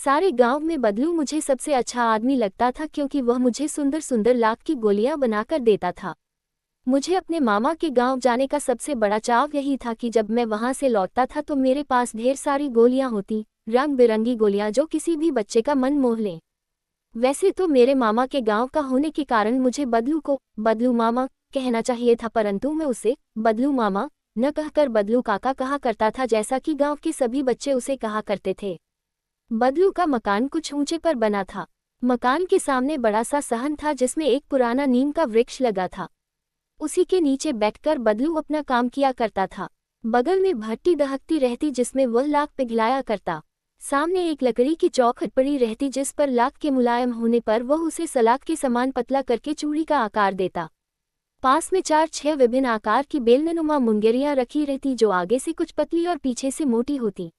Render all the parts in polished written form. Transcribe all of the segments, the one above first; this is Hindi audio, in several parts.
सारे गांव में बदलू मुझे सबसे अच्छा आदमी लगता था क्योंकि वह मुझे सुंदर सुंदर लाख की गोलियां बनाकर देता था। मुझे अपने मामा के गांव जाने का सबसे बड़ा चाव यही था कि जब मैं वहां से लौटता था तो मेरे पास ढेर सारी गोलियां होती, रंग बिरंगी गोलियां जो किसी भी बच्चे का मन मोह लें। वैसे तो मेरे मामा के गांव का होने के कारण मुझे बदलू को बदलू मामा कहना चाहिए था, परंतु मैं उसे बदलू मामा न कहकर बदलू काका कहा करता था, जैसा कि गांव के सभी बच्चे उसे कहा करते थे। बदलू का मकान कुछ ऊंचे पर बना था। मकान के सामने बड़ा सा सहन था जिसमें एक पुराना नीम का वृक्ष लगा था। उसी के नीचे बैठकर बदलू अपना काम किया करता था। बगल में भट्टी दहकती रहती जिसमें वह लाख पिघलाया करता। सामने एक लकड़ी की चौखट पड़ी रहती जिस पर लाख के मुलायम होने पर वह उसे सलाख के समान पतला करके चूड़ी का आकार देता। पास में 4-6 विभिन्न आकार की बेलनुमा मुंगेरियां रखी रहती जो आगे से कुछ पतली और पीछे से मोटी होती।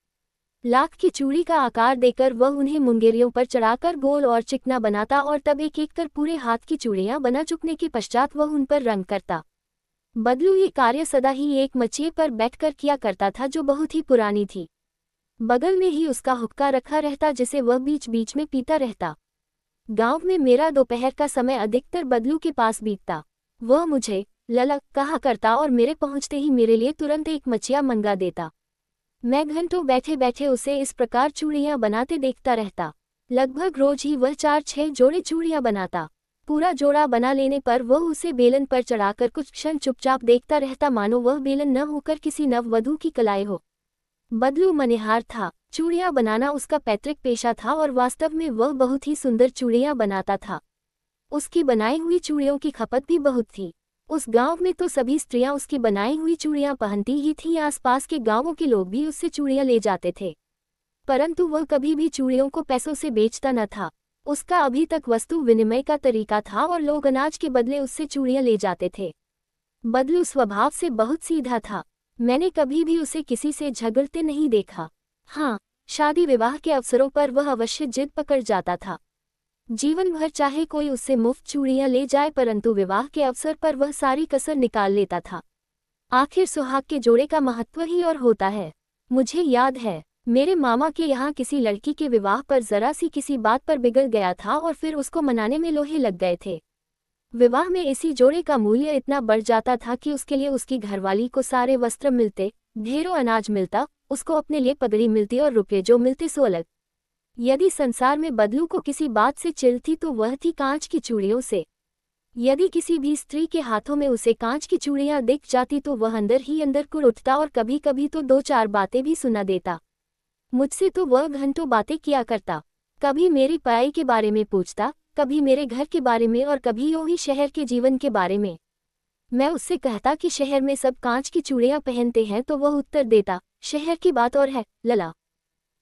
लाख की चूड़ी का आकार देकर वह उन्हें मुंगेरियों पर चढ़ाकर गोल और चिकना बनाता और तब एक एक कर पूरे हाथ की चूड़ियां बना चुकने के पश्चात वह उन पर रंग करता। बदलू ये कार्य सदा ही एक मचिए पर बैठकर किया करता था जो बहुत ही पुरानी थी। बगल में ही उसका हुक्का रखा रहता जिसे वह बीच बीच में पीता रहता। गांव में मेरा दोपहर का समय अधिकतर बदलू के पास बीतता। वह मुझे ललक कहा करता और मेरे पहुंचते ही मेरे लिए तुरंत एक मचिया मंगा देता। मैं घंटों बैठे बैठे उसे इस प्रकार चूड़ियां बनाते देखता रहता। लगभग रोज ही वह 4-6 जोड़े चूड़ियां बनाता। पूरा जोड़ा बना लेने पर वह उसे बेलन पर चढ़ाकर कुछ क्षण चुपचाप देखता रहता, मानो वह बेलन न होकर किसी नववधू की कलाई हो। बदलू मनिहार था। चूड़ियां बनाना उसका पैतृक पेशा था और वास्तव में वह बहुत ही सुंदर चूड़ियां बनाता था। उसकी बनाई हुई चूड़ियों की खपत भी बहुत थी। उस गांव में तो सभी स्त्रियां उसकी बनाई हुई चूड़ियां पहनती ही थीं। आसपास के गांवों के लोग भी उससे चूड़ियां ले जाते थे, परंतु वह कभी भी चूड़ियों को पैसों से बेचता न था। उसका अभी तक वस्तु विनिमय का तरीका था और लोग अनाज के बदले उससे चूड़ियां ले जाते थे। बदलू स्वभाव से बहुत सीधा था। मैंने कभी भी उसे किसी से झगड़ते नहीं देखा। हाँ, शादी विवाह के अवसरों पर वह अवश्य जिद पकड़ जाता था। जीवन भर चाहे कोई उससे मुफ्त चूड़ियां ले जाए, परंतु विवाह के अवसर पर वह सारी कसर निकाल लेता था। आखिर सुहाग के जोड़े का महत्व ही और होता है। मुझे याद है, मेरे मामा के यहाँ किसी लड़की के विवाह पर जरा सी किसी बात पर बिगड़ गया था और फिर उसको मनाने में लोहे लग गए थे। विवाह में इसी जोड़े का मूल्य इतना बढ़ जाता था कि उसके लिए उसकी घरवाली को सारे वस्त्र मिलते, ढेरों अनाज मिलता, उसको अपने लिए पगड़ी मिलती और रुपये जो मिलते सो अलग। यदि संसार में बदलू को किसी बात से चिढ़ थी तो वह थी कांच की चूड़ियों से। यदि किसी भी स्त्री के हाथों में उसे कांच की चूड़ियां दिख जाती तो वह अंदर ही अंदर कुढ़ उठता और कभी कभी तो 2-4 बातें भी सुना देता। मुझसे तो वह घंटों बातें किया करता। कभी मेरी पढ़ाई के बारे में पूछता, कभी मेरे घर के बारे में और कभी यूं ही शहर के जीवन के बारे में। मैं उससे कहता कि शहर में सब कांच की चूड़ियां पहनते हैं तो वह उत्तर देता, शहर की बात और है लला,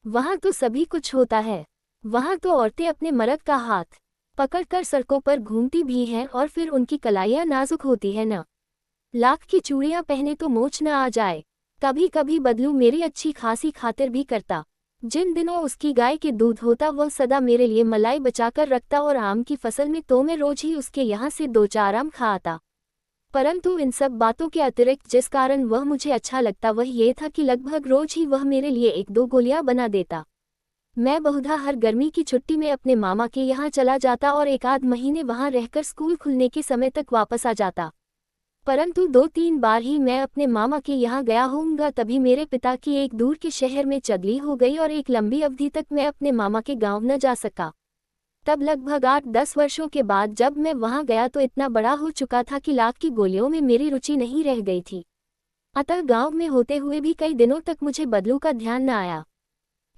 वहां तो सभी कुछ होता है। वहां तो औरतें अपने मर्द का हाथ पकड़कर सड़कों पर घूमती भी हैं और फिर उनकी कलाइयां नाजुक होती है न। लाख की चूड़ियां पहने तो मोच न आ जाए। कभी कभी बदलू मेरी अच्छी खासी खातिर भी करता। जिन दिनों उसकी गाय के दूध होता वह सदा मेरे लिए मलाई बचाकर रखता और आम की फसल में तो मैं रोज ही उसके यहाँ से 2-4 आम खा आता। परंतु इन सब बातों के अतिरिक्त जिस कारण वह मुझे अच्छा लगता वह ये था कि लगभग रोज ही वह मेरे लिए 1-2 गोलियां बना देता। मैं बहुधा हर गर्मी की छुट्टी में अपने मामा के यहाँ चला जाता और 1-आध महीने वहाँ रहकर स्कूल खुलने के समय तक वापस आ जाता। परंतु 2-3 बार ही मैं अपने मामा के यहाँ गया होऊंगा तभी मेरे पिता की एक दूर के शहर में चदली हो गई और एक लंबी अवधि तक मैं अपने मामा के गांव न जा सका। तब लगभग 8-10 वर्षों के बाद जब मैं वहां गया तो इतना बड़ा हो चुका था कि लाख की गोलियों में मेरी रुचि नहीं रह गई थी। अतः गांव में होते हुए भी कई दिनों तक मुझे बदलू का ध्यान न आया।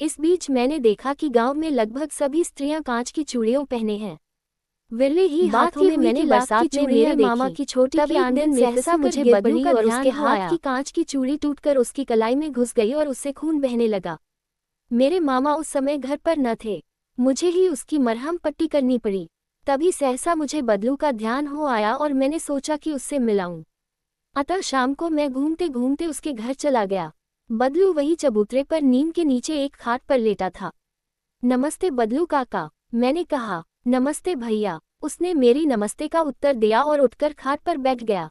इस बीच मैंने देखा कि गांव में लगभग सभी स्त्रियां कांच की चूड़ियों पहने हैं। विरले ही हाथों में मैंने बरसात में मेरे मामा की छोटी की आंगन सहसा मुझे बदलू का और उसके हाथ की कांच की चूड़ी टूटकर उसकी कलाई में घुस गई और उससे खून बहने लगा। मेरे मामा उस समय घर पर न थे। मुझे ही उसकी मरहम पट्टी करनी पड़ी। तभी सहसा मुझे बदलू का ध्यान हो आया और मैंने सोचा कि उससे मिलाऊं। अतः शाम को मैं घूमते घूमते उसके घर चला गया। बदलू वही चबूतरे पर नीम के नीचे एक खाट पर लेटा था। नमस्ते बदलू काका, मैंने कहा। नमस्ते भैया, उसने मेरी नमस्ते का उत्तर दिया और उठकर खाट पर बैठ गया।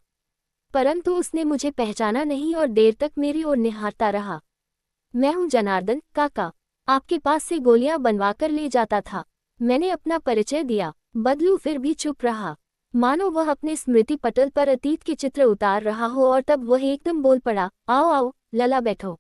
परंतु उसने मुझे पहचाना नहीं और देर तक मेरी ओर निहारता रहा। मैं हूँ जनार्दन काका, आपके पास से गोलियां बनवाकर ले जाता था। मैंने अपना परिचय दिया। बदलू फिर भी चुप रहा, मानो वह अपने स्मृति पटल पर अतीत के चित्र उतार रहा हो। और तब वह एकदम बोल पड़ा, आओ आओ लला बैठो।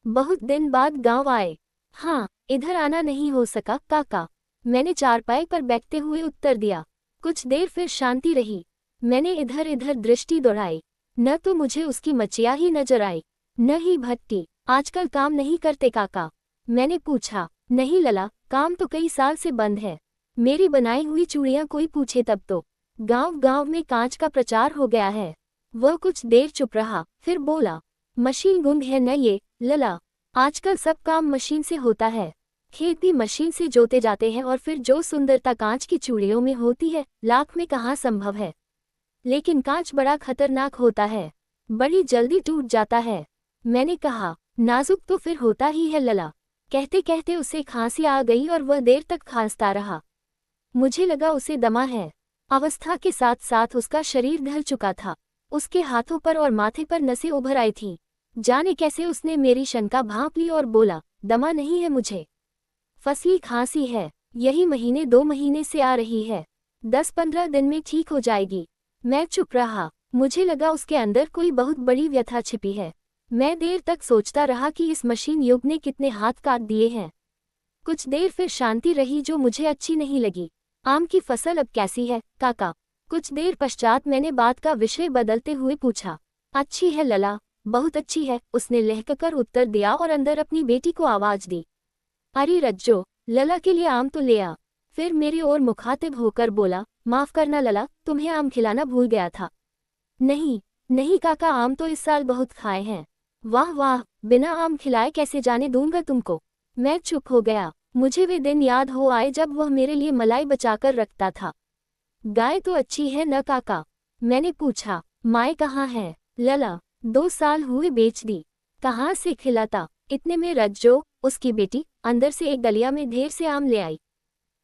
बहुत दिन बाद गांव आए? हाँ, इधर आना नहीं हो सका काका, मैंने चारपाई पर बैठते हुए उत्तर दिया। कुछ देर फिर शांति रही। मैंने इधर इधर दृष्टि दौड़ाई, न तो मुझे उसकी मचिया ही नजर आई, न ही भट्टी। आजकल काम नहीं करते काका? मैंने पूछा। नहीं लला, काम तो कई साल से बंद है। मेरी बनाई हुई चूड़ियां कोई पूछे तब तो। गांव गांव में कांच का प्रचार हो गया है। वह कुछ देर चुप रहा, फिर बोला, मशीन गुंग है न ये लला, आजकल सब काम मशीन से होता है। खेत भी मशीन से जोते जाते हैं और फिर जो सुंदरता कांच की चूड़ियों में होती है लाख में कहाँ संभव है। लेकिन कांच बड़ा खतरनाक होता है, बड़ी जल्दी टूट जाता है। मैंने कहा, नाजुक तो फिर होता ही है लला। कहते कहते उसे खांसी आ गई और वह देर तक खांसता रहा। मुझे लगा उसे दमा है। अवस्था के साथ साथ उसका शरीर ढल चुका था। उसके हाथों पर और माथे पर नसें उभर आई थीं। जाने कैसे उसने मेरी शंका भांप ली और बोला, दमा नहीं है मुझे, फसली खांसी है। यही महीने 2 महीने से आ रही है, 10-15 दिन में ठीक हो जाएगी। मैं चुप रहा। मुझे लगा उसके अंदर कोई बहुत बड़ी व्यथा छिपी है। मैं देर तक सोचता रहा कि इस मशीन युग ने कितने हाथ काट दिए हैं। कुछ देर फिर शांति रही जो मुझे अच्छी नहीं लगी। आम की फसल अब कैसी है काका? कुछ देर पश्चात मैंने बात का विषय बदलते हुए पूछा। अच्छी है लला, बहुत अच्छी है, उसने लहककर उत्तर दिया और अंदर अपनी बेटी को आवाज दी। अरे रज्जो, लला के लिए आम तो ले आ। फिर मेरी ओर मुखातिब होकर बोला, माफ करना लला, तुम्हें आम खिलाना भूल गया था। नहीं नहीं काका, आम तो इस साल बहुत खाए हैं। वाह वाह, बिना आम खिलाए कैसे जाने दूंगा तुमको। मैं चुप हो गया। मुझे वे दिन याद हो आए जब वह मेरे लिए मलाई बचाकर रखता था। गाय तो अच्छी है न काका? मैंने पूछा। माए कहाँ है लला? 2 साल हुए बेच दी। कहाँ से खिलाता? इतने में रज्जो, उसकी बेटी, अंदर से एक डलिया में ढेर से आम ले आई।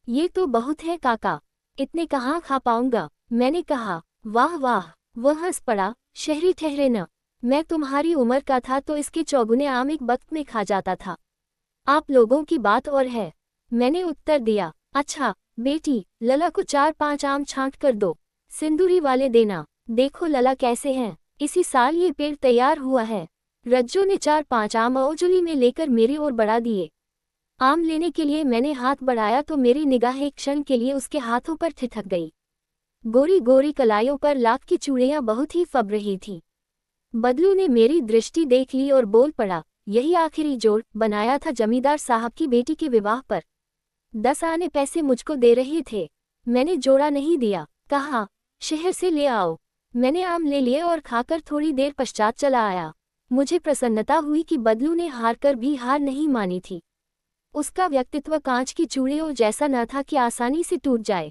ये तो बहुत है काका, इतने कहाँ खा पाऊंगा, मैंने कहा। वाह वाह, वह हंस पड़ा। शहरी ठहरे न, मैं तुम्हारी उम्र का था तो इसके चौगुने आम एक वक्त में खा जाता था। आप लोगों की बात और है, मैंने उत्तर दिया। अच्छा बेटी, लला को 4-5 आम छांट कर दो, सिंदूरी वाले देना। देखो लला कैसे हैं, इसी साल ये पेड़ तैयार हुआ है। रज्जो ने 4-5 आम औजुली में लेकर मेरी ओर बढ़ा दिए। आम लेने के लिए मैंने हाथ बढ़ाया तो मेरी निगाह एक क्षण के लिए उसके हाथों पर ठिठक गई। गोरी गोरी कलाइयों पर लाख की चूड़ियां बहुत ही फब रही थीं। बदलू ने मेरी दृष्टि देख ली और बोल पड़ा, यही आखिरी जोड़ बनाया था जमींदार साहब की बेटी के विवाह पर। 10 आने पैसे मुझको दे रहे थे। मैंने जोड़ा नहीं दिया, कहा शहर से ले आओ। मैंने आम ले लिए और खाकर थोड़ी देर पश्चात चला आया। मुझे प्रसन्नता हुई कि बदलू ने हार कर भी हार नहीं मानी थी। उसका व्यक्तित्व कांच की चूड़ियों जैसा न था कि आसानी से टूट जाए।